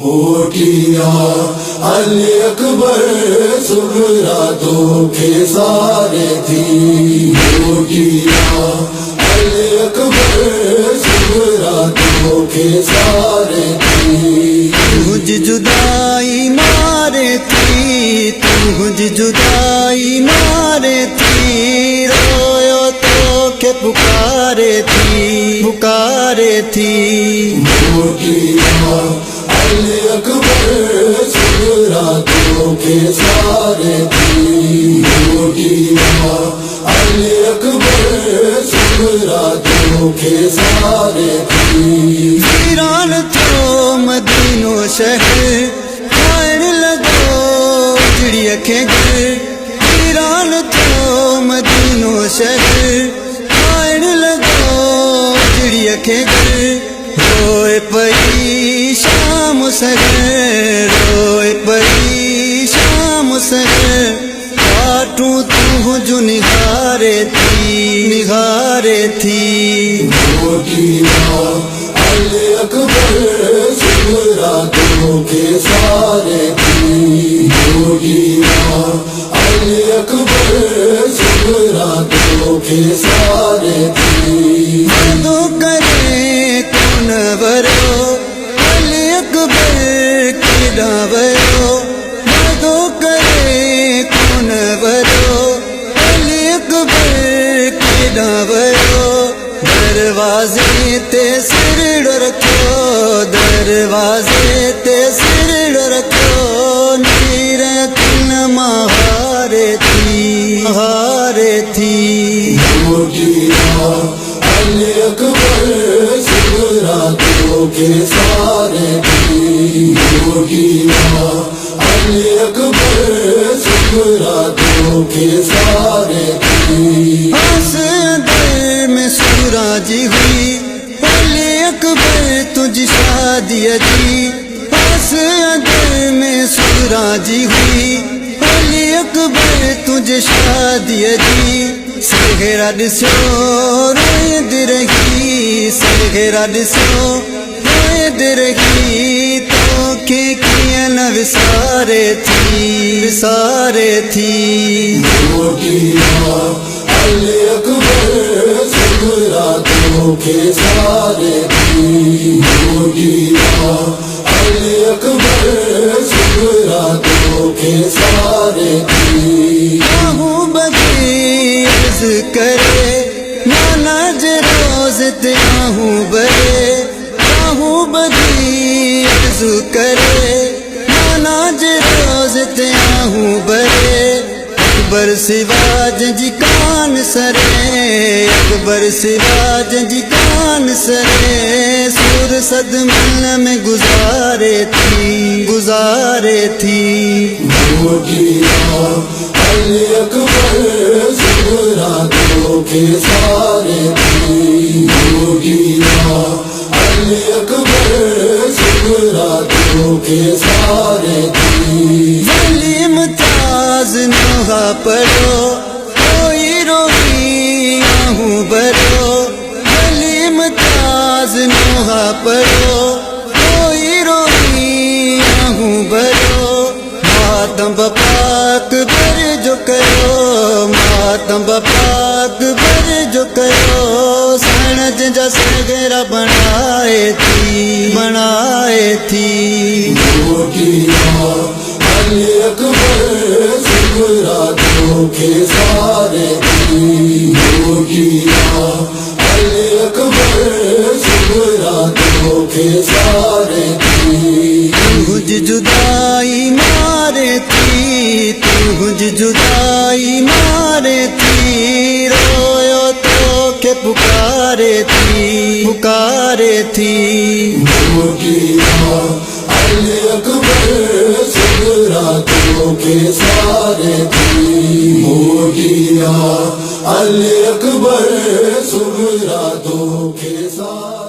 मोटिया अली अकबर सुगरातों के सारे थी। मोटिया अली अकबर सुगरातों के सारे थी। तुझ जुदाई मारे थी, तुझ जुदाई मारे थी, रोयो तो के पुकारे थी, पुकारे थी। मोटिया अली अकबर सुगरातों के सारे थी। मोटिया अली अकबर सुगरातों के सारे थी। वीरान तो मदीनो शहर खान लगो उजड़ी अखें गर। वीरान तो मदीनो शहर खान लगो उजड़ी अखें गर। रोए पई शाम सगर, रोए पई शाम सगर, काटू तू जो निगारे थी, निगारे थी। मोटिया अली अकबर सुगरातों के सारे थी। मोटिया अली अकबर सुगरातों के सारे थी। मदो करे कौन वरो अली अकबर की डावरो। मदो करे कौन वरो अली अकबर की डावरो। दरवाजे ते सिर रखो, दरवाजे ते सिर रखो, नीर किन महारे थी, हारे थी। मोटिया अली अकबर सुगरातों के सारे थी। मोटिया अली अकबर सुगरातों के सारे थी। आसदर में सूराजी हुई अली अकबर तुझ शादी जी। आसदर में सूराजी हुई अली अकबर तुझ शादी जी। सगेरा दिसो रोयद रही, सगेरा दिसो रोयद रही, तो के कियन विसारे थी, विसारे थी। मोटिया अली अकबर सुगरातों के सारे थी। मोटिया अली अकबर सुगरातों के सारे थी। आहू बदे अर्ज करे नाना रोज ते आहू बरे। आहू बदे अर्ज करे नाना रोज ते आहू बरे। अकबर सिवाज जी कान सरे, अकबर सिवाज जी कान सरे, सुर सदमन में गुजारे थी, गुजारे थी। मोटिया अली अकबर सुगरातों के सारे थी। मोटिया अली अकबर सुगरातों के सारे थी। वली मुमताज नोहा पढ़ो कोई रोई आहू बरो। वली मुमताज नोहा पढ़ो कोई रोई आहू बरो। मातम पाक बर जो करो, मातम पाक बर जो करो, सणज जा सगेरा बनाए थी, बनाए थी। मोटिया अली अकबर सुगरातों के सारे थी। मोटिया अली अकबर सुगरातों के सारे थी। तुझ जुदाई मारे थी, तुझ जुदाई मारे थी, रोयो तो के पुकारे थी, पुकारे थी। मोटिया अली अकबर सुगरातों के सारे थी। मोटिया अली अकबर सुगरातों के सारे